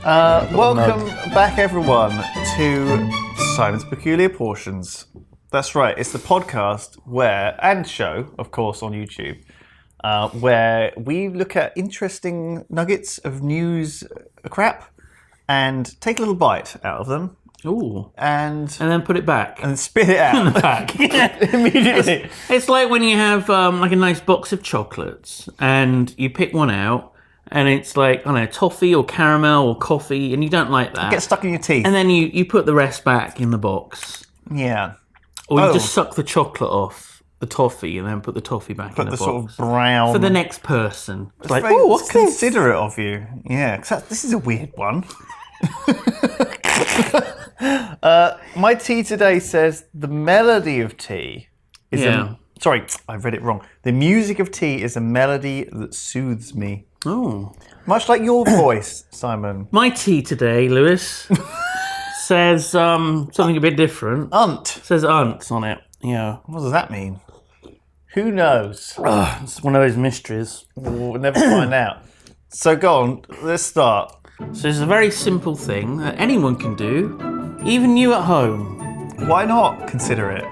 Welcome back, everyone, to Simon's Peculiar Portions. That's right, it's the podcast and show, of course, on YouTube, where we look at interesting nuggets of news crap and take a little bite out of them. Ooh. And then put it back. And spit it out. In the back. Immediately. It's like when you have like a nice box of chocolates and you pick one out and it's like, I don't know, toffee or caramel or coffee and you don't like that. It gets stuck in your teeth. And then you put the rest back in the box. Yeah. Or you just suck the chocolate off the toffee and then put the toffee back in the box. Put the sort of brown... For the next person. It's like, oh, what's considerate of you. Yeah, this is a weird one. My tea today says the melody of tea is sorry, I read it wrong. The music of tea is a melody that soothes me. Oh. Much like your voice, Simon. My tea today, Lewis, says something a bit different. Unt. It says unt on it. Yeah. What does that mean? Who knows? It's one of those mysteries. We'll never find out. So go on, let's start. So it's a very simple thing that anyone can do, even you at home. Why not consider it?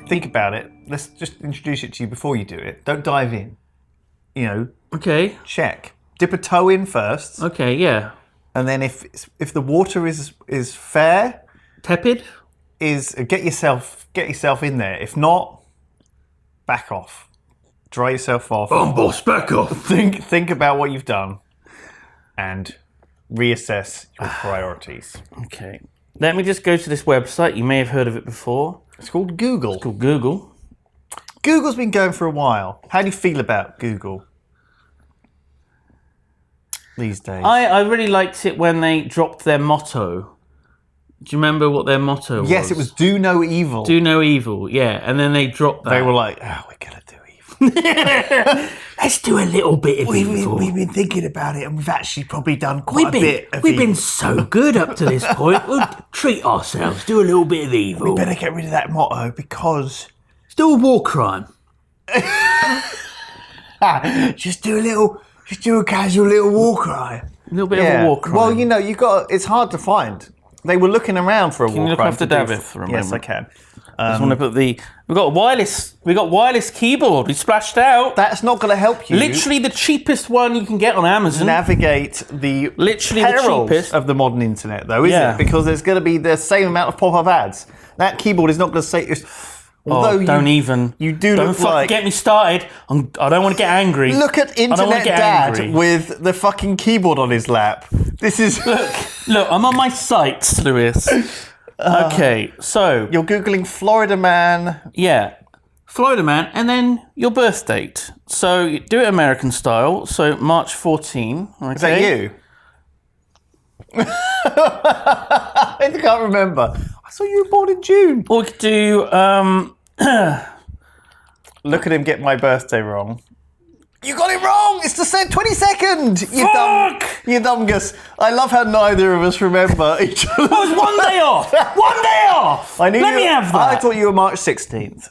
Think about it. Let's just introduce it to you before you do it. Don't dive in. You know. Okay. Check. Dip a toe in first. Okay, yeah. And then if the water is fair, tepid, get yourself in there. If not, back off. Dry yourself off. Boss, back off. Think about what you've done, and reassess your priorities. Okay. Let me just go to this website. You may have heard of it before. It's called Google. It's called Google. Google's been going for a while. How do you feel about Google these days? I really liked it when they dropped their motto. Do you remember what their motto was? Yes, it was do no evil. Do no evil, yeah. And then they dropped that. They were like, we're going to do evil. Let's do a little bit of evil. We've been thinking about it and we've actually probably done quite a bit of evil. We've been so good up to this point. We'll treat ourselves, do a little bit of evil. We better get rid of that motto because... Still a war crime. Just do a casual little war crime. A little bit of a war crime. Well, you know, it's hard to find. They were looking around for a war crime. Can you look after David for a moment? Yes, I can. I just want to put we got wireless keyboard. We splashed out. That's not going to help you. Literally the cheapest one you can get on Amazon. Navigate the perils the cheapest of the modern internet, though, isn't it? Because there's going to be the same amount of pop-up ads. That keyboard is not going to say. Although don't get me started. I don't want to get angry. Look at Internet Dad with the fucking keyboard on his lap. This is look. I'm on my sites, Lewis. Okay, so you're googling Florida Man. Yeah, Florida Man, and then your birth date. So you do it American style. So March 14. Okay. Is that you? I can't remember. I saw you were born in June. Or we could do... Look at him get my birthday wrong. You got it wrong! It's the 22nd! You dumb Gus. I love how neither of us remember each other. That was 1 day off! 1 day off! Let me have that. I thought you were March 16th.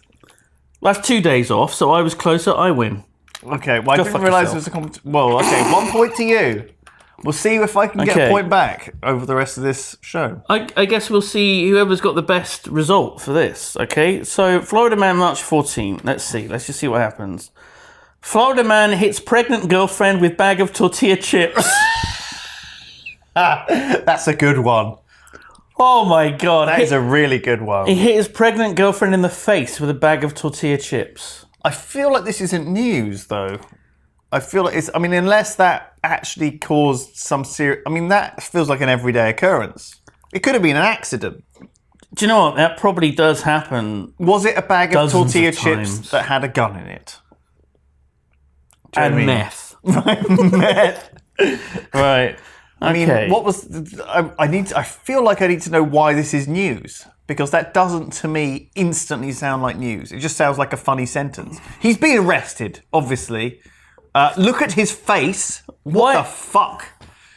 That's 2 days off, so I was closer, I win. Okay, well, I didn't realise it was a competition. Well, okay, 1 point to you. We'll see if I can get a point back over the rest of this show. I guess we'll see whoever's got the best result for this, okay? So, Florida Man, March 14. Let's see. Let's just see what happens. Florida Man hits pregnant girlfriend with bag of tortilla chips. That's a good one. Oh, my God. That is a really good one. He hit his pregnant girlfriend in the face with a bag of tortilla chips. I feel like this isn't news, though. I feel like it's... I mean, unless that actually caused some serious... I mean, that feels like an everyday occurrence. It could have been an accident. Do you know what? That probably does happen. Was it a bag of tortilla chips that had a gun in it? And meth. Meth. Right. I mean, what was... I feel like I need to know why this is news. Because that doesn't, to me, instantly sound like news. It just sounds like a funny sentence. He's been arrested, obviously. Look at his face. What the fuck?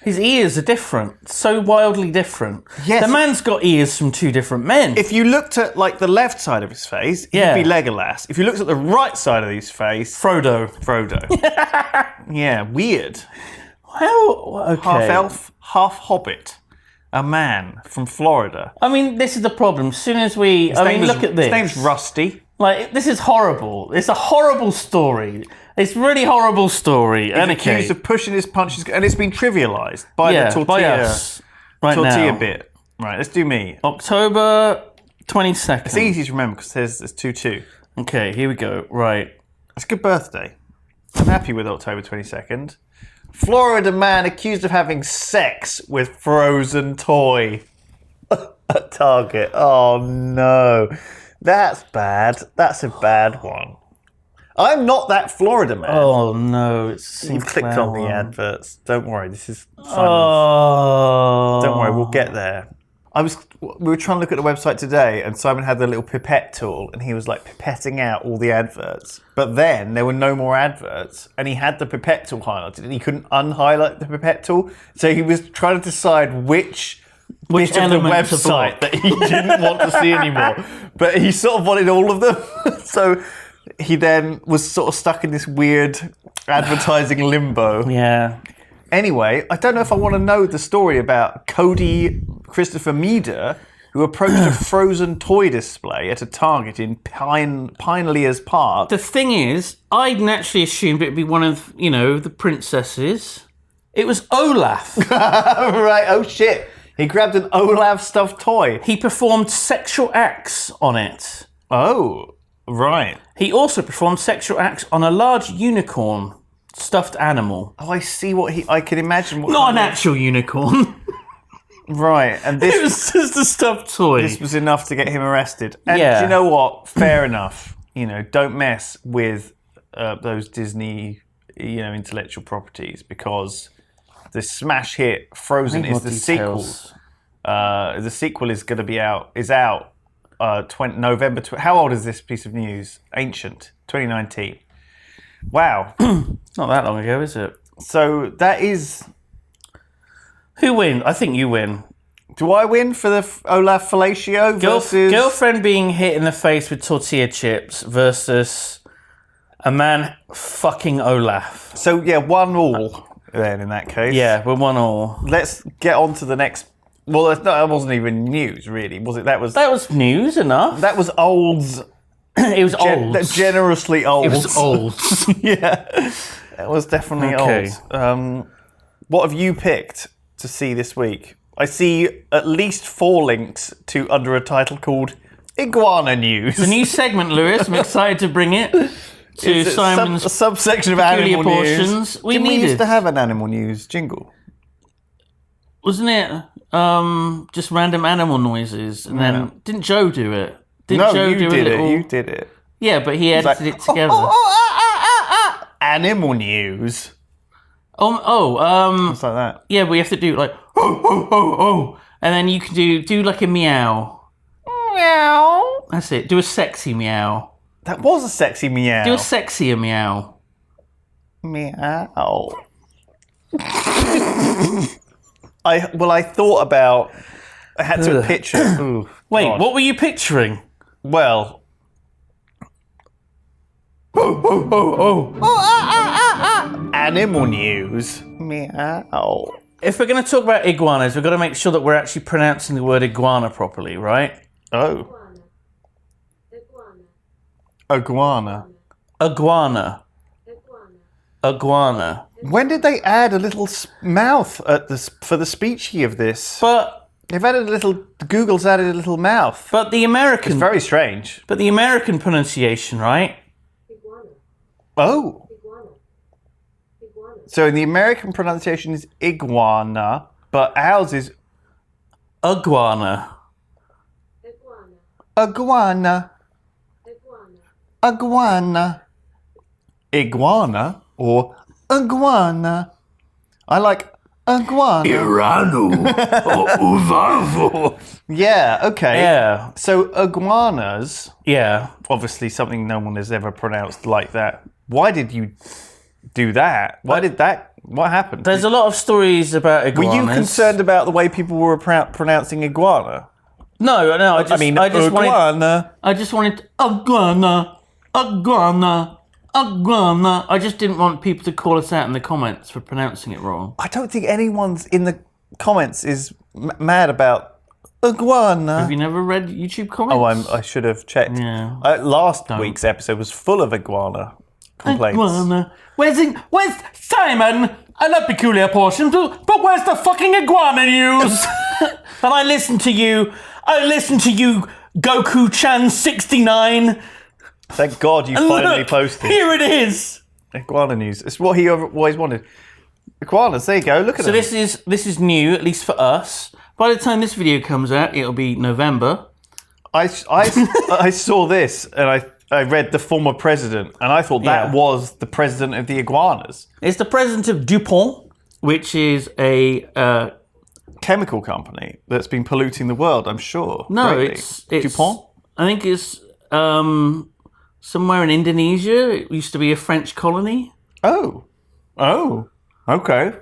His ears are different. So wildly different. Yes. The man's got ears from two different men. If you looked at, like, the left side of his face, he'd be Legolas. If you looked at the right side of his face... Frodo. Yeah, weird. How? Okay. Half elf, half hobbit. A man from Florida. I mean, this is the problem. As soon as we... look at this. His name's Rusty. Like, this is horrible. It's a horrible story. It's a really horrible story. He's accused of pushing his punches, and it's been trivialised by the tortilla, by us right tortilla now. bit. Right, let's do me. October 22nd. It's easy to remember because there's 2-2. Okay, here we go. Right. It's a good birthday. I'm happy with October 22nd. Florida man accused of having sex with frozen toy at Target. Oh no. That's bad. That's a bad one. I'm not that Florida man. Oh no, it's You've clicked on the adverts. Don't worry, this is Simon's. Oh. Don't worry, we'll get there. We were trying to look at the website today, and Simon had the little pipette tool, and he was like pipetting out all the adverts. But then there were no more adverts, and he had the pipette tool highlighted, and he couldn't unhighlight the pipette tool. So he was trying to decide which bit of the website that he didn't want to see anymore. But he sort of wanted all of them. So he then was sort of stuck in this weird advertising limbo. Yeah. Anyway, I don't know if I want to know the story about Cody Christopher Meader, who approached a frozen toy display at a Target in Pineleers Park. The thing is, I naturally assumed it'd be one of, the princesses. It was Olaf. Right, oh shit. He grabbed an Olaf stuffed toy. He performed sexual acts on it. Oh, right. He also performed sexual acts on a large unicorn stuffed animal. Oh, I see I can imagine what... Not an actual unicorn. Right, and this... It was just a stuffed toy. This was enough to get him arrested. And Yeah. do you know what? Fair enough. Don't mess with those Disney, intellectual properties, because the smash hit Frozen is the sequel. The sequel is going to be out. November. How old is this piece of news? Ancient. 2019. Wow. Not that long ago, is it? So that is. Who wins? I think you win. Do I win for the Olaf fellatio versus girlfriend being hit in the face with tortilla chips versus a man fucking Olaf? So yeah, 1-1 then in that case. Yeah, we're 1-1. Let's get on to the next. Well, that wasn't even news, really, was it? That was news enough. That was olds. It was old. Generously old. It was old. Yeah, it was definitely old. What have you picked to see this week? I see at least 4 links to under a title called Iguana News. The new segment, Lewis. I'm excited to bring it to Simon's a subsection of animal portions. news. We used to have an animal news jingle. Wasn't it just random animal noises? And then didn't Joe do it? You did it. Yeah, but he edited it together. Animal news. What's like that? Yeah, we have to do like oh, and then you can do like a meow. Meow. That's it. Do a sexy meow. That was a sexy meow. Do a sexier meow. Meow. I thought about. I had to picture. Ooh, Wait, God. what were you picturing? Well. Animal news. Meow. If we're going to talk about iguanas, we've got to make sure that we're actually pronouncing the word iguana properly, right? Oh. Iguana. Iguana. Iguana. When did they add a little mouth for the speech key of this? But they've added a little. Google's added a little mouth. But the American. It's very strange. But the American pronunciation, right? Iguana. Oh. Iguana. So the American pronunciation is iguana, but ours is iguana. Iguana. Iguana. Iguana or iguana. I like iguana. Irano or uvavo. Yeah, okay. Yeah. So iguanas, Yeah. obviously something no one has ever pronounced like that. Why did you do that? What happened? There's a lot of stories about iguanas. Were you concerned about the way people were pronouncing iguana? No. I just iguana. I just wanted iguana. Iguana. Iguana. I just didn't want people to call us out in the comments for pronouncing it wrong. I don't think anyone's in the comments is mad about iguana. Have you never read YouTube comments? I should have checked. Yeah. Last week's episode was full of iguana complaints. Iguana. Where's Simon? I love peculiar portions, but where's the fucking iguana news? And I listen to you, Goku-chan 69. Thank God you finally posted. Here it is. Iguana news. It's what he always wanted. Iguanas, there you go, look at them. So this is new, at least for us. By the time this video comes out, it'll be November. I saw this and I read the former president and I thought that was the president of the iguanas. It's the president of DuPont, which is a chemical company that's been polluting the world, I'm sure. No, greatly. it's DuPont? I think it's somewhere in Indonesia. It used to be a French colony. Oh, okay.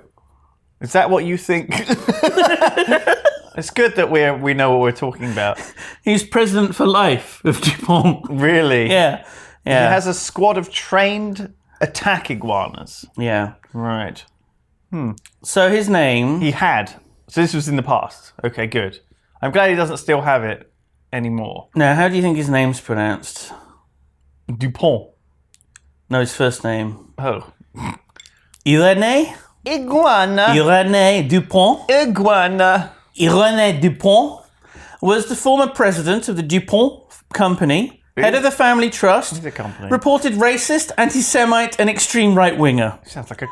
Is that what you think? It's good that we know what we're talking about. He's president for life of DuPont. Really? Yeah. He has a squad of trained attack iguanas. Yeah. Right. So his name... He had. So this was in the past. Okay, good. I'm glad he doesn't still have it anymore. Now, how do you think his name's pronounced? DuPont. No, his first name. Oh. Irene? Iguana. Irene Dupont. Iguana. Irene Dupont was the former president of the DuPont company, head of the family trust, reported racist, anti-Semite, and extreme right-winger. Sounds like a...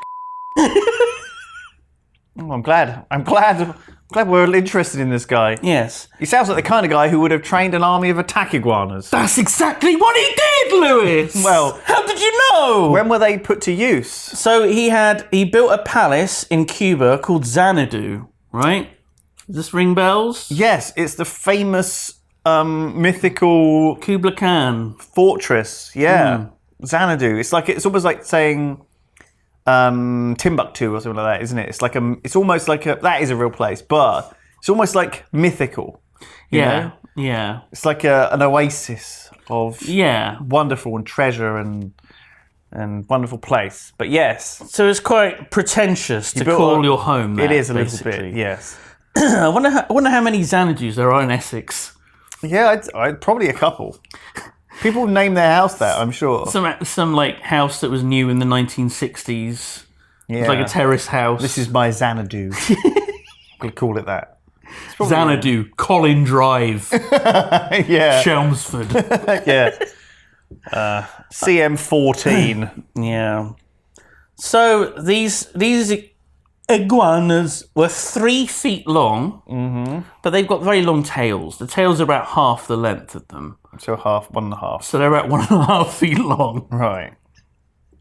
I'm glad we're interested in this guy. Yes. He sounds like the kind of guy who would have trained an army of attack iguanas. That's exactly what he did, Lewis! Well... How did you know? When were they put to use? So he built a palace in Cuba called Xanadu, right? Does this ring bells? Yes, it's the famous mythical... Kubla Khan. Fortress, yeah. Xanadu. It's almost like saying... Timbuktu or something like that, isn't it? It's almost like that is a real place, but it's almost like mythical. You know? Yeah. It's like an oasis of wonderful and treasure and wonderful place. But yes. So it's quite pretentious to call your home that, it is a basically. little bit, yes. I wonder how many Xanadus there are in Essex. Yeah, I'd probably a couple. People name their house that, I'm sure. Some like house that was new in the 1960s. Yeah. It's like a terrace house. This is my Xanadu. We'll call it that. Xanadu, Colin Drive. Yeah. Chelmsford. Yeah. CM14. Yeah. So these iguanas were 3 feet long, but they've got very long tails. The tails are about half the length of them. So 1.5. So they're about 1.5 feet long. Right.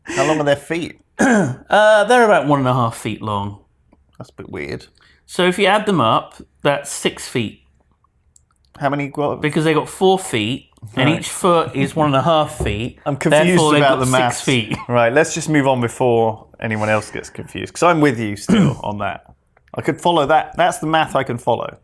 How long are their feet? They're about 1.5 feet long. That's a bit weird. So if you add them up, that's 6 feet. How many? Because they got 4 feet, and each foot is 1.5 feet. I'm confused about the maths. 6 feet. Right, let's just move on before anyone else gets confused. Because I'm with you still on that. I could follow that. That's the math I can follow.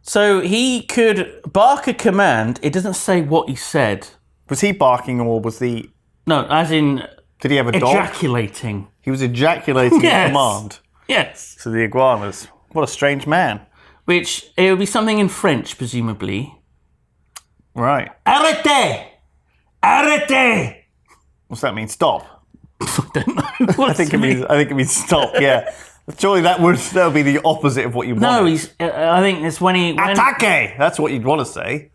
So he could bark a command. It doesn't say what he said. Was he barking or was he... No, as in... Did he have a dog? Ejaculating. He was ejaculating a command. Yes. To the iguanas. What a strange man. Which, it would be something in French, presumably. Right. Arrêtez! Arrêtez! What's that mean? Stop? I don't know. I think it means stop, yeah. Surely that would be the opposite of what you want. No, I think it's when he... Attaque! That's what you'd want to say.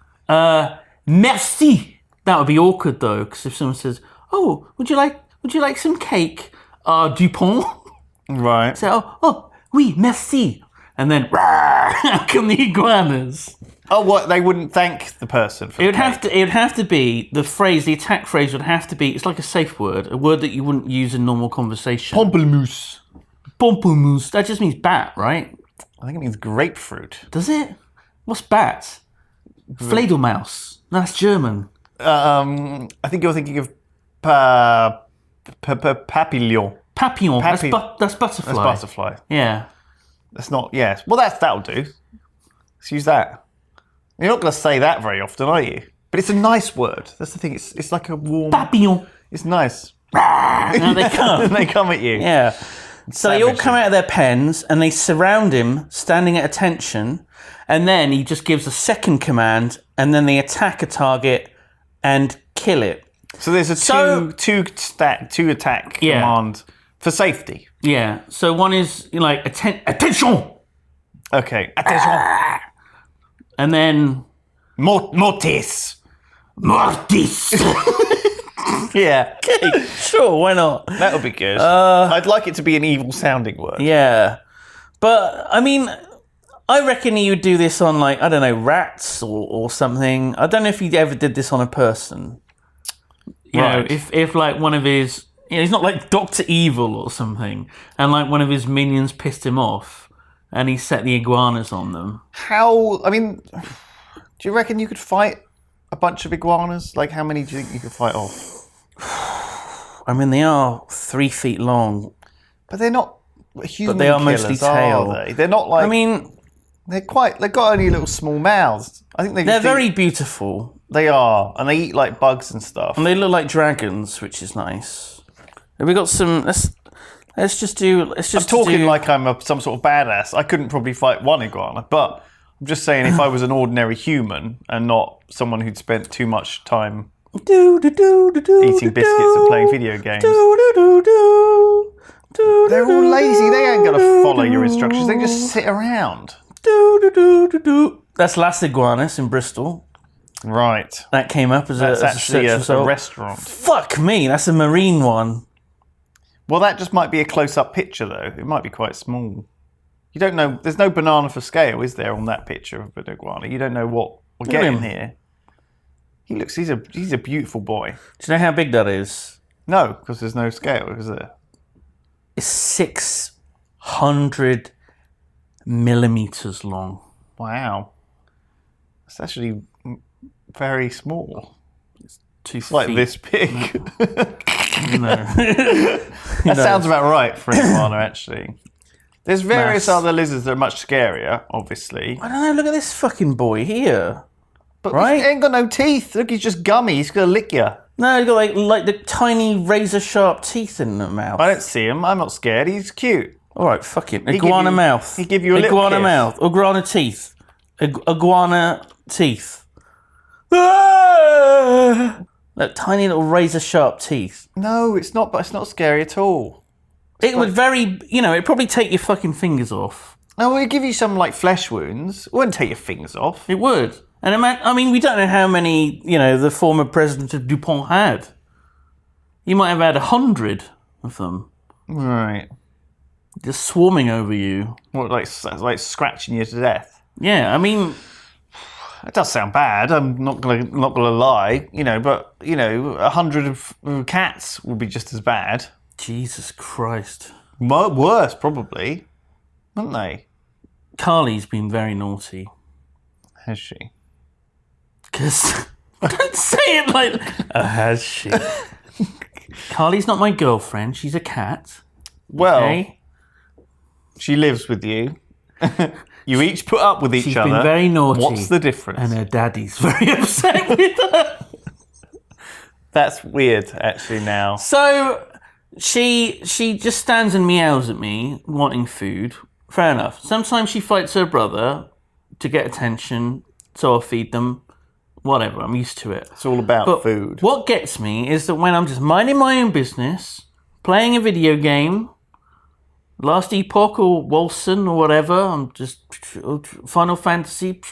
Merci! That would be awkward, though, because if someone says, oh, would you like some cake? Dupont? Right. So, oh, oui, merci. And then, out come the iguanas. Oh, what? They wouldn't thank the person for It would have to be, the attack phrase would have to be, it's like a safe word, a word that you wouldn't use in normal conversation. Pamplemousse. Pamplemousse. That just means bat, right? I think it means grapefruit. Does it? What's bat? Fledermaus. No, that's German. I think you're thinking of papillon. Papillon. That's butterfly. That's butterfly. Yeah. That's not. Yes. Well, that'll do. Let's use that. You're not going to say that very often, are you? But it's a nice word. That's the thing. It's like a warm. Papillon. It's nice. Now they come. They come at you. Yeah. So they all come out of their pens and they surround him, standing at attention. And then he just gives a second command, and then they attack a target and kill it. So there's a two attack command for safety. Yeah. So one is like attention. Okay. Attention. And then Mortis. Yeah. Okay, sure, why not? That would be good. I'd like it to be an evil sounding word. Yeah. But I mean, I reckon he would do this on like, I don't know, rats or something. I don't know if he ever did this on a person. You know, if like one of his, he's not like Dr. Evil or something, and like one of his minions pissed him off, and he set the iguanas on them. Do you reckon you could fight a bunch of iguanas? Like, how many do you think you could fight off? I mean, they are 3 feet long. But they're not human But they are killers, mostly tail. are they? They're not like... I mean... they've got only little small mouths. I think they're very beautiful. They are, and they eat like bugs and stuff. And they look like dragons, which is nice. And we got some... Let's just do... I'm talking like I'm some sort of badass. I couldn't probably fight one iguana, but I'm just saying if I was an ordinary human and not someone who'd spent too much time eating biscuits and playing video games. They're all lazy. They ain't going to follow your instructions. They just sit around. That's Las Iguanas in Bristol. Right. That came up as actually a restaurant. Fuck me, that's a marine one. Well, that just might be a close-up picture, though. It might be quite small. You don't know. There's no banana for scale, is there, on that picture of an iguana? You don't know what we're getting here. He's a beautiful boy. Do you know how big that is? No, because there's no scale, is there? It's 600 millimeters long. Wow. That's actually very small. It's 2 feet. Like this big. No. That sounds about right for an iguana, actually. There's various other lizards that are much scarier, obviously. I don't know, look at this fucking boy here. But right? He ain't got no teeth. Look, he's just gummy. He's going to lick you. No, he's got like the tiny razor-sharp teeth in the mouth. I don't see him. I'm not scared. He's cute. All right, fuck it. Iguana mouth. He give you a little iguana kiss. Mouth. Iguana teeth. Iguana teeth. Look, tiny little razor-sharp teeth. No, it's not. But it's not scary at all. It would it'd probably take your fucking fingers off. No, it'd give you some like flesh wounds. It wouldn't take your fingers off. It would. And I mean, we don't know how many, the former president of DuPont had. He might have had 100 of them. Right. Just swarming over you. What, like scratching you to death? Yeah, I mean... It does sound bad. I'm not gonna lie. But 100 of cats would be just as bad. Jesus Christ. Worse, probably. Wouldn't they? Carly's been very naughty. Has she? Because... Don't say it like... has she? Carly's not my girlfriend. She's a cat. Well, okay? She lives with you. You each put up with each other. She's been very naughty. What's the difference? And her daddy's very upset with her. That's weird, actually, now. So, she just stands and meows at me, wanting food. Fair enough. Sometimes she fights her brother to get attention, so I'll feed them. Whatever, I'm used to it. It's all about food. What gets me is that when I'm just minding my own business, playing a video game, Last Epoch or Wolson or whatever, I'm just Final Fantasy,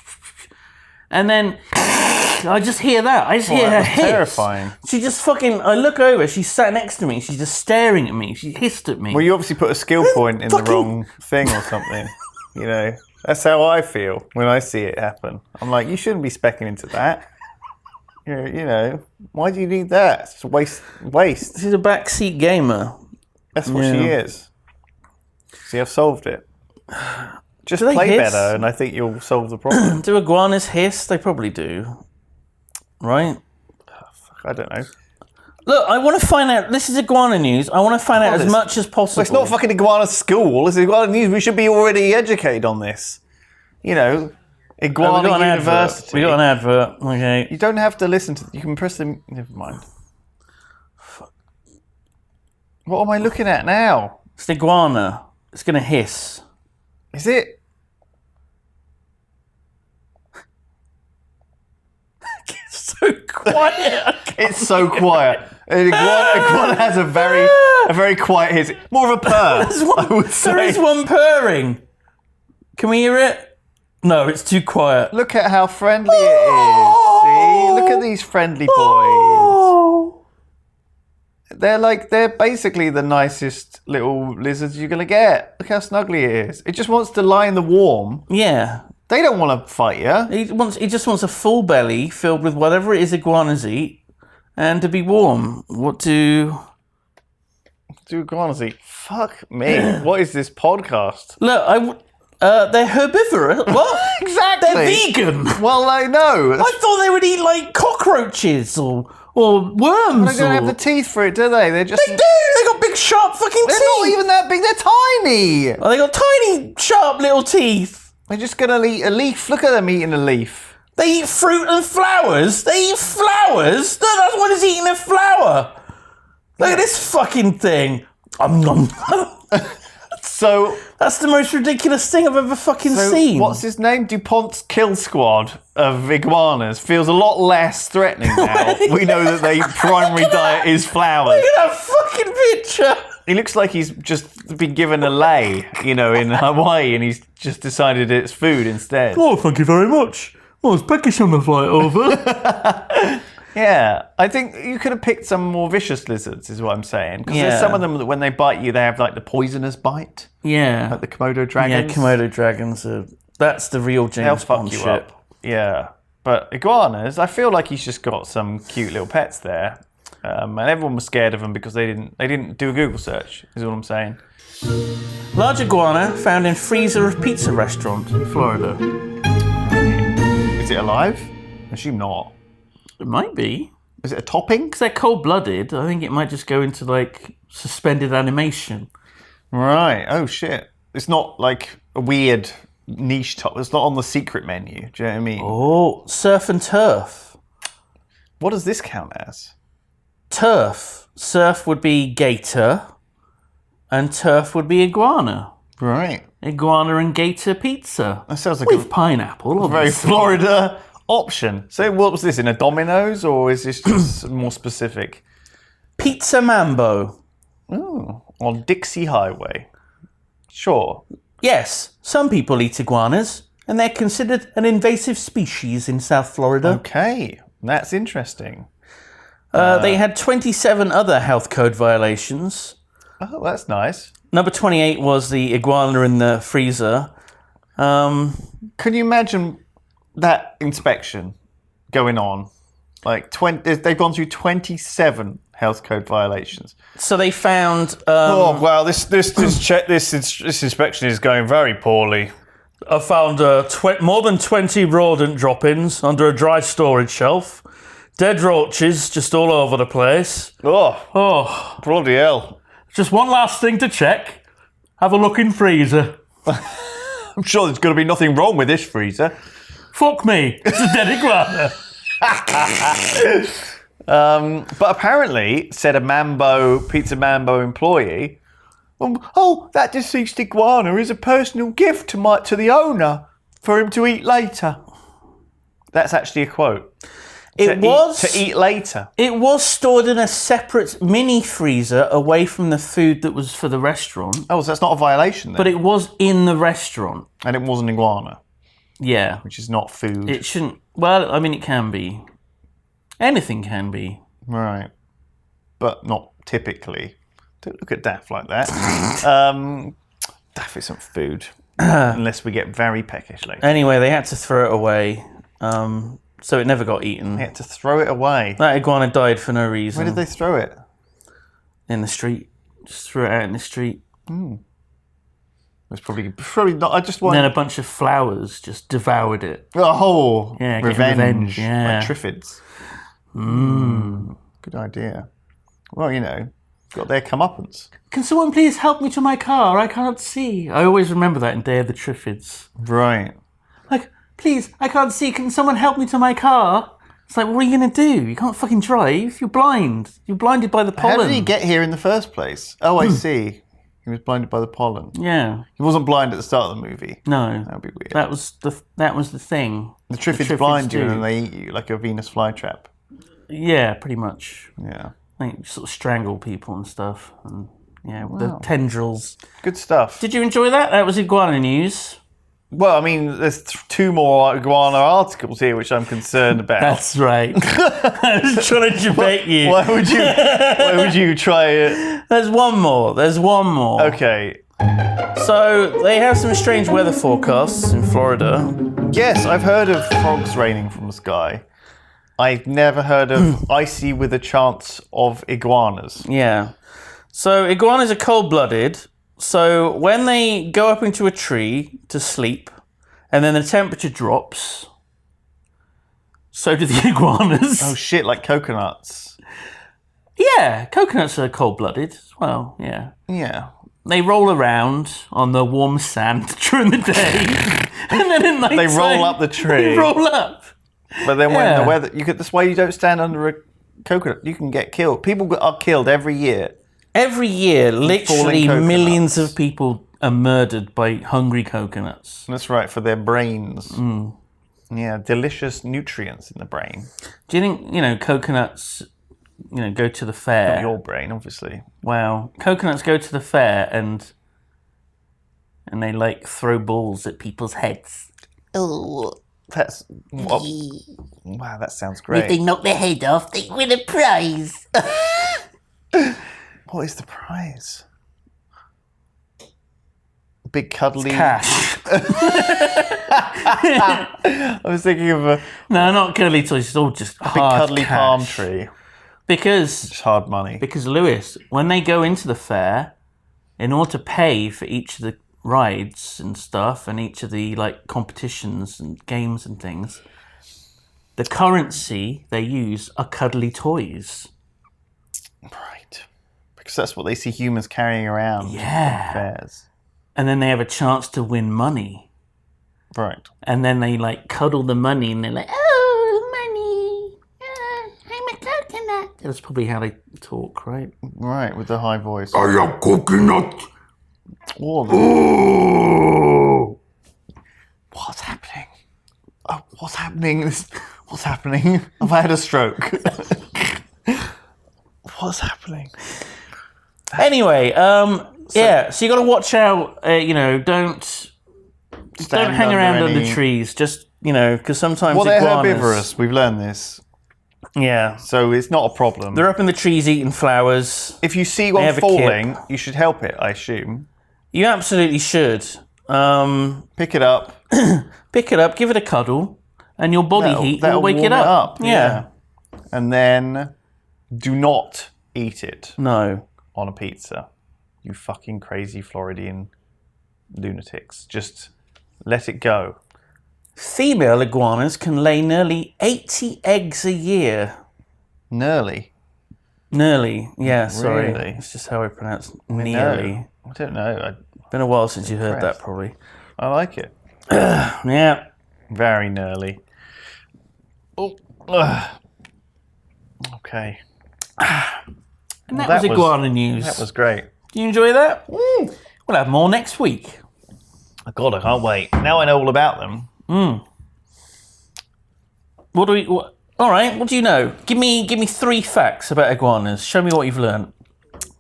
and then I just hear that. I just hear her hiss. Terrifying. She just fucking. I look over. She's sat next to me. She's just staring at me. She hissed at me. Well, you obviously put a skill point in the wrong thing or something. That's how I feel when I see it happen. I'm like, you shouldn't be specking into that. Why do you need that? It's just waste. She's a backseat gamer. That's what she is. See, I've solved it. Just play hiss? better, and I think you'll solve the problem. Do iguanas hiss? They probably do. Right? I don't know. Look, I want to find out. This is iguana news. I want to find out as much as possible. Well, it's not fucking iguana school. It's iguana news. We should be already educated on this. Iguana University. We got an advert. Okay. You don't have to listen to. You can press the. Never mind. What am I looking at now? It's the iguana. It's going to hiss. Is it? It's so quiet. It's so quiet. An iguana has a very quiet hiss. More of a purr, I would say. There is one purring. Can we hear it? No, it's too quiet. Look at how friendly it is. See? Look at these friendly boys. They're basically the nicest little lizards you're going to get. Look how snuggly it is. It just wants to lie in the warm. Yeah. They don't want to fight you. He just wants a full belly filled with whatever it is iguanas eat and to be warm. What do iguanas eat? Fuck me. What is this podcast? Look, they're herbivorous. What? Exactly. They're vegan. Well, I know. I thought they would eat like cockroaches or worms. They don't have the teeth for it, do they? They're just. They do. They got big, sharp fucking teeth. They're not even that big. They're tiny. Oh, they got tiny, sharp little teeth. They're just gonna eat a leaf. Look at them eating a leaf. They eat fruit and flowers. They eat flowers. No, that's what is eating a flower. Look at this fucking thing. So that's the most ridiculous thing I've ever fucking seen. What's his name? DuPont's kill squad of iguanas feels a lot less threatening now. We know that their primary diet is flowers. Look at that fucking picture. He looks like he's just been given a lei, in Hawaii, and he's just decided it's food instead. Oh, thank you very much. Well, it's peckish on the flight over. Yeah, I think you could have picked some more vicious lizards, is what I'm saying. Because there's some of them that when they bite you, they have like the poisonous bite. Yeah. Like the Komodo dragons. Yeah, Komodo dragons that's the real James Bond shit. Up. Yeah. But iguanas, I feel like he's just got some cute little pets there. And everyone was scared of them because they didn't do a Google search, is what I'm saying. Large iguana found in freezer of pizza restaurant in Florida. Is it alive? I assume not. It might be. Is it a topping? Because they're cold-blooded, I think it might just go into, like, suspended animation. Right. Oh, shit. It's not, like, a weird niche top. It's not on the secret menu. Do you know what I mean? Oh, surf and turf. What does this count as? Turf. Surf would be gator, and turf would be iguana. Right. Iguana and gator pizza. That sounds like with pineapple, a very obviously. Florida option. So what was this, in a Domino's, or is this just more specific? Pizza Mambo. Oh, on Dixie Highway. Sure. Yes, some people eat iguanas, and they're considered an invasive species in South Florida. Okay, that's interesting. They had 27 other health code violations. Oh, that's nice. Number 28 was the iguana in the freezer. Can you imagine that inspection going on? Like they've gone through 27 health code violations. So they found. Oh wow! This inspection is going very poorly. I found more than 20 rodent drop-ins under a dry storage shelf. Dead roaches just all over the place. Oh, bloody hell! Just one last thing to check. Have a look in freezer. I'm sure there's going to be nothing wrong with this freezer. Fuck me! It's a dead iguana. But apparently, said a Pizza Mambo employee, that deceased iguana is a personal gift to the owner for him to eat later. That's actually a quote. To eat later. It was stored in a separate mini freezer away from the food that was for the restaurant. Oh, so that's not a violation then? But it was in the restaurant. And it was an iguana. Yeah. Which is not food. It shouldn't... Well, I mean, it can be. Anything can be. Right. But not typically. Don't look at Daff like that. Daff isn't food. Unless we get very peckish later. Anyway, they had to throw it away. So it never got eaten. They had to throw it away. That iguana died for no reason. Where did they throw it? In the street. Just threw it out in the street. It's probably not. I just want. And then a bunch of flowers just devoured it. Oh, yeah, revenge. Yeah. Like Triffids. Good idea. Well, got their comeuppance. Can someone please help me to my car? I can't see. I always remember that in Day of the Triffids. Right. Like, please, I can't see. Can someone help me to my car? It's like, what are you going to do? You can't fucking drive. You're blind. You're blinded by the pollen. How did he get here in the first place? Oh, I see. He was blinded by the pollen. Yeah. He wasn't blind at the start of the movie. No. That would be weird. That was the thing. The Triffids blind you and they eat you like a Venus flytrap. Yeah, pretty much. Yeah. They sort of strangle people and stuff. And the tendrils. Good stuff. Did you enjoy that? That was Iguana news. Well, I mean, there's 2 more Iguana articles here, which I'm concerned about. That's right. I was trying to debate you. Why would you try it? There's one more. Okay. So they have some strange weather forecasts in Florida. Yes, I've heard of frogs raining from the sky. I've never heard of icy with a chance of iguanas. Yeah. So iguanas are cold-blooded. So when they go up into a tree to sleep, and then the temperature drops, so do the iguanas. Oh shit, like coconuts. Yeah, coconuts are cold-blooded as well, yeah. Yeah. They roll around on the warm sand during the day, and then at night They roll up the tree. They roll up. But then when the weather... that's why you don't stand under a coconut. You can get killed. People are killed every year. Every year, literally coconuts. millions of people are murdered by hungry coconuts. That's right, for their brains. Yeah, delicious nutrients in the brain. Do you think, coconuts, go to the fair? Not your brain, obviously. Wow. Coconuts go to the fair and they, throw balls at people's heads. Oh, that's... Wow, that sounds great. If they knock their head off, they win a prize. What is the prize? Big cuddly... Cash. I was thinking of a No, not cuddly toys. It's all just big hard cuddly cash. palm tree. Because It's hard money. Lewis, when they go into the fair, in order to pay for each of the rides and stuff, and each of the competitions and games and things, the currency they use are cuddly toys. Right. Because that's what they see humans carrying around at fairs. And then they have a chance to win money. Right. And then they cuddle the money and they're like, oh, money. I'm a coconut. That's probably how they talk, right? Right, with the high voice. I am coconut. Oh, what's happening? Oh, what's happening? What's happening? Have I had a stroke? What's happening? Anyway, so you got to watch out. Don't hang around under trees. Just because sometimes they're iguanas, herbivorous. We've learned this, Yeah, so it's not a problem. they're up in the trees eating flowers. If you see one have a falling, you should help it. I assume. You absolutely should. Pick it up. Pick it up, give it a cuddle, and your body heat will That'll wake warm it up. Yeah. And then do not eat it No. on a pizza. You fucking crazy Floridian lunatics. Just let it go. Female iguanas can lay nearly 80 eggs a year. Nearly. Nearly. Yeah, sorry. Really? It's just how I pronounce No, nearly. I don't know. Been a while since you heard impressed. that, probably. I like it. Yeah. Very nearly. Oh. Ugh. Okay. And that was iguana news. That was great. Do you enjoy that? We'll have more next week. God, I can't wait. Now I know all about them. All right, what do you know? Give me 3 facts about iguanas. Show me what you've learned.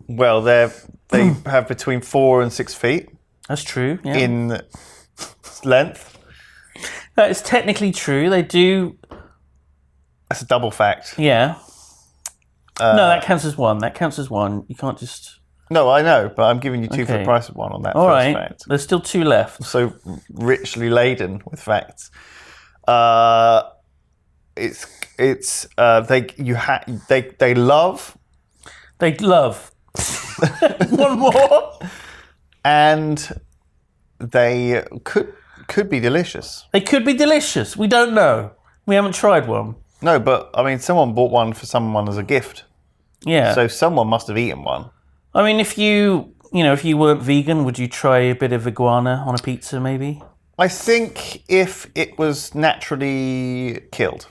Well, they have between 4 and 6 feet That's true. Yeah. in length. That is technically true. They do. That's a double fact. Yeah. No, that counts as one. You can't just. No, I know, but I'm giving you 2 for the Okay. price of 1 on that All first right. fact. There's still 2 left. So richly laden with facts. They love They love. One more. and they could be delicious. They could be delicious. We don't know. We haven't tried one. No, but I mean, someone bought one for someone as a gift, Yeah. so someone must have eaten one. I mean, if you weren't vegan, would you try a bit of iguana on a pizza, maybe? I think if it was naturally killed.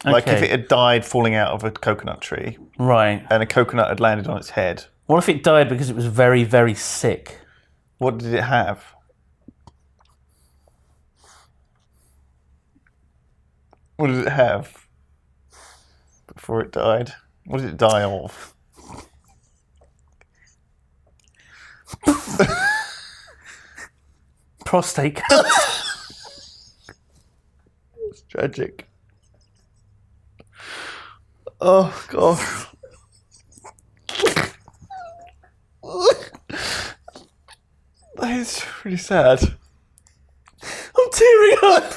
Like if Okay. it had died falling out of a coconut tree Right. and a coconut had landed on its head, What if it died because it was very, very sick? what did it have? What did it have before it died? What did it die of? Prostate cancer. It's tragic. Oh, gosh. That is really sad. I'm tearing up.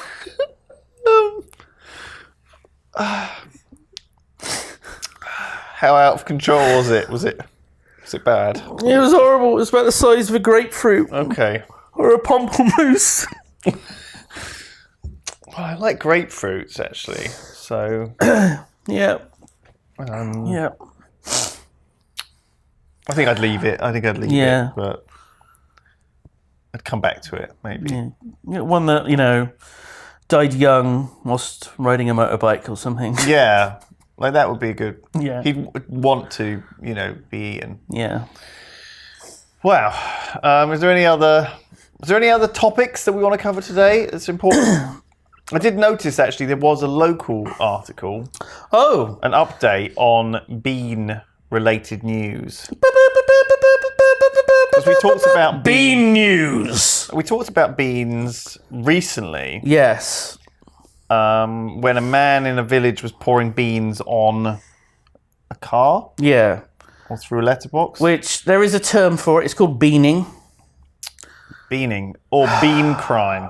How out of control was it? Was it bad? It was horrible. It was about the size of a grapefruit Okay. or a pomplamoose. Well, I like grapefruits actually. So Yeah. um, Yeah. I think I'd leave it. Yeah. But I'd come back to it maybe. Yeah. One that, died young whilst riding a motorbike or something. Yeah. Like that would be a good. Yeah. He'd want to, be eaten. Yeah. Wow. Is there any other topics that we want to cover today that's important? I did notice actually there was a local article, Oh. an update on bean-related news. Because we talked about Bean news. We talked about beans recently. Yes. When a man in a village was pouring beans on a car Yeah. or through a letterbox. Which there is a term for it. It's called beaning. Beaning or bean crime,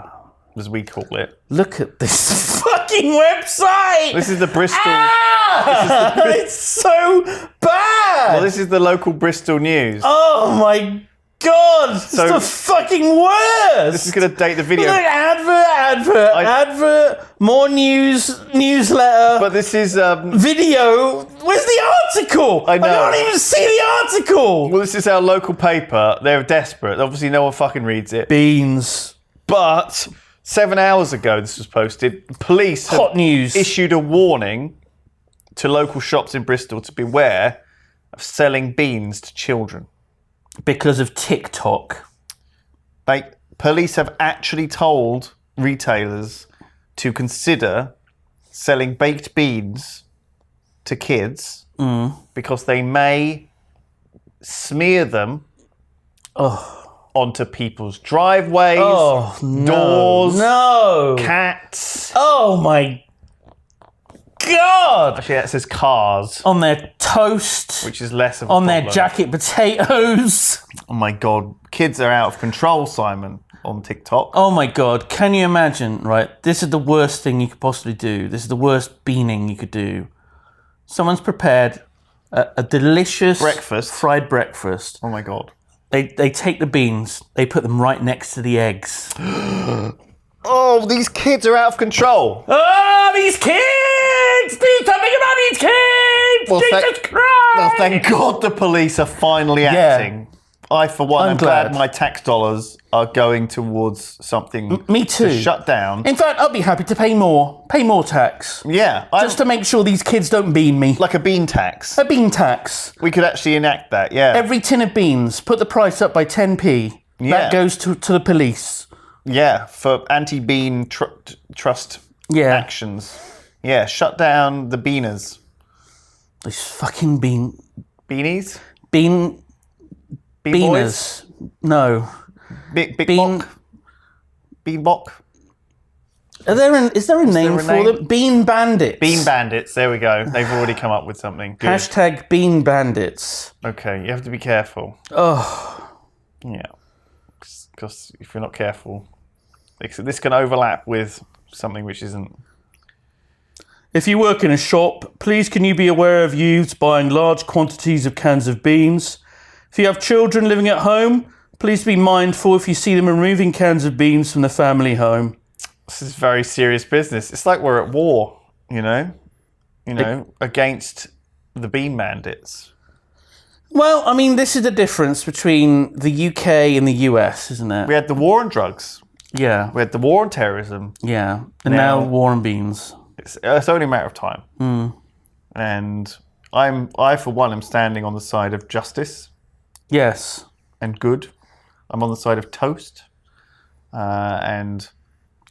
as we call it. Look at this fucking website. This is the Bristol. It's so bad. Well, this is the local Bristol news. Oh my god! It's the fucking worst! This is going to date the video. Look, advert, more newsletter, But this is video. Where's the article? I know. I can't even see the article! well, this is our local paper. They're desperate. Obviously, no one fucking reads it. Beans. But 7 hours ago, this was posted. Police have Hot news. issued a warning to local shops in Bristol to beware of selling beans to children. Because of TikTok. Police have actually told retailers to consider selling baked beans to kids because they may smear them onto people's driveways, doors, cats. Oh my god! Actually, that says cars, On their toast. which is less of a On problem. their jacket potatoes. Oh my god, kids are out of control, Simon, on TikTok. Oh my god, can you imagine, right? This is the worst thing you could possibly do. This is the worst beaning you could do. Someone's prepared a delicious fried breakfast. Oh my god. They take the beans, they put them right next to the eggs. Oh, these kids are out of control. Oh, these kids! Do something about these kids! Well, Jesus Christ! Well, thank God the police are finally acting. I, for one, I'm am glad glad. my tax dollars are going towards something Me too. to shut down. In fact, I'll be happy to pay more tax. Yeah, Just to make sure these kids don't bean me. like a bean tax. A bean tax. We could actually enact that, yeah. Every tin of beans, put the price up by 10p. Yeah. That goes to the police. Yeah, for anti-bean trust Yeah. actions. Yeah, shut down the beaners. These fucking Beanies? beaners. Boys? No. Big Bean- Bock? Bean Bock? Is there a name a for name? them? Bean bandits. Bean bandits, there we go. They've already come up with something. Good. Hashtag bean bandits. Okay, you have to be careful. Oh. Yeah. Because if you're not careful, this can overlap with something which isn't. If you work in a shop, please can you be aware of youths buying large quantities of cans of beans? If you have children living at home, please be mindful if you see them removing cans of beans from the family home. This is very serious business. It's like we're at war, against the bean bandits. Well, I mean, this is the difference between the UK and the US, isn't it? We had the war on drugs. Yeah, We had the war on terrorism. yeah. And now war on beans. It's only a matter of time. And I for one am standing on the side of justice Yes. and good. I'm on the side of toast and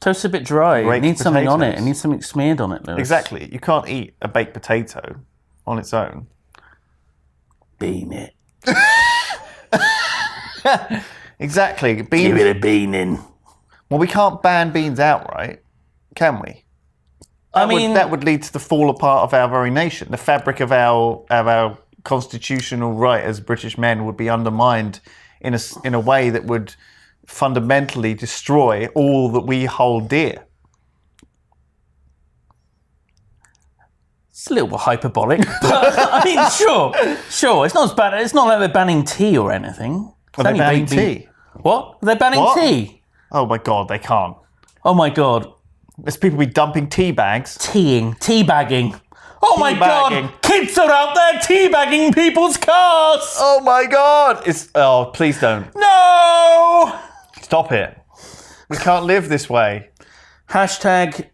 Toast's a bit dry. It Baked needs something on it. It potatoes. needs something smeared on it, Lewis. exactly. You can't eat a baked potato on its own. Bean it. Exactly. Give Beans. it a beaning. Well, we can't ban beans outright, can we? That would lead to the fall apart of our very nation. The fabric of our constitutional right as British men would be undermined in a way that would fundamentally destroy all that we hold dear. It's a little bit hyperbolic, but I mean, sure. It's not as bad. It's not like they're banning tea or anything. Are they banning tea? What? They're banning What? tea. Oh my God, they can't. Oh my God. There's people be dumping tea bags. Teabagging. Oh my Teabagging. God! Kids are out there teabagging people's cars. Oh my God! Please don't. No! Stop it. We can't live this way. Hashtag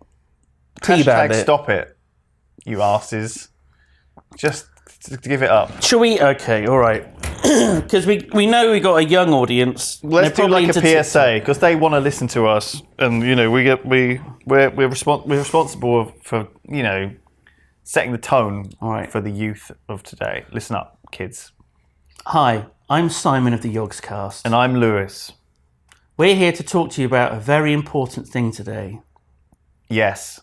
teabag Hashtag it. stop it, you asses. Just give it up. Shall we? Okay, all right. Because we know we got a young audience. Let's They're do like a probably into PSA because they want to listen to us, and you know we're responsible for setting the tone All right. for the youth of today. Listen up, kids. Hi, I'm Simon of the Yogscast. And I'm Lewis. We're here to talk to you about a very important thing today. Yes,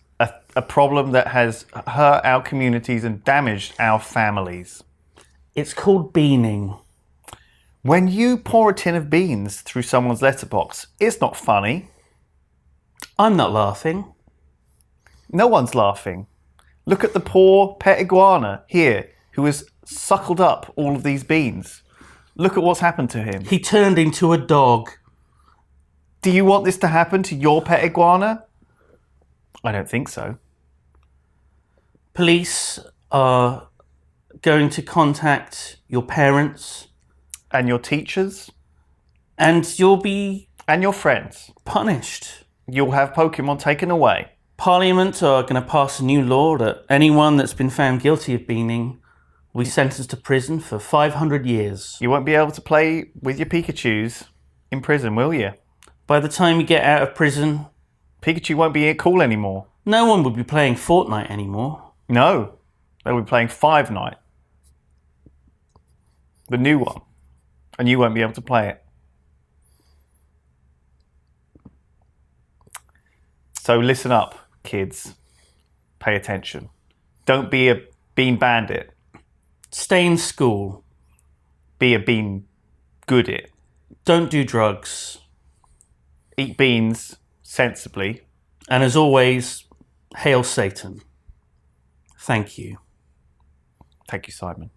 a problem that has hurt our communities and damaged our families. It's called beaning. When you pour a tin of beans through someone's letterbox, it's not funny. I'm not laughing. No one's laughing. Look at the poor pet iguana here who has suckled up all of these beans. Look at what's happened to him. He turned into a dog. Do you want this to happen to your pet iguana? I don't think so. Police are going to contact your parents And your teachers? and you'll be And your friends? punished. You'll have Pokemon taken away. Parliament are going to pass a new law that anyone that's been found guilty of beaning will be sentenced to prison for 500 years. You won't be able to play with your Pikachus in prison, will you? By the time you get out of prison, Pikachu won't be cool anymore. no one will be playing Fortnite anymore. No, they'll be playing Five Night. The new one. And you won't be able to play it. So listen up, kids. Pay attention. Don't be a bean bandit. Stay in school. Be a bean goodit. Don't do drugs. Eat beans sensibly. And as always, hail Satan. Thank you. Thank you, Simon.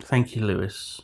Thank you, Lewis.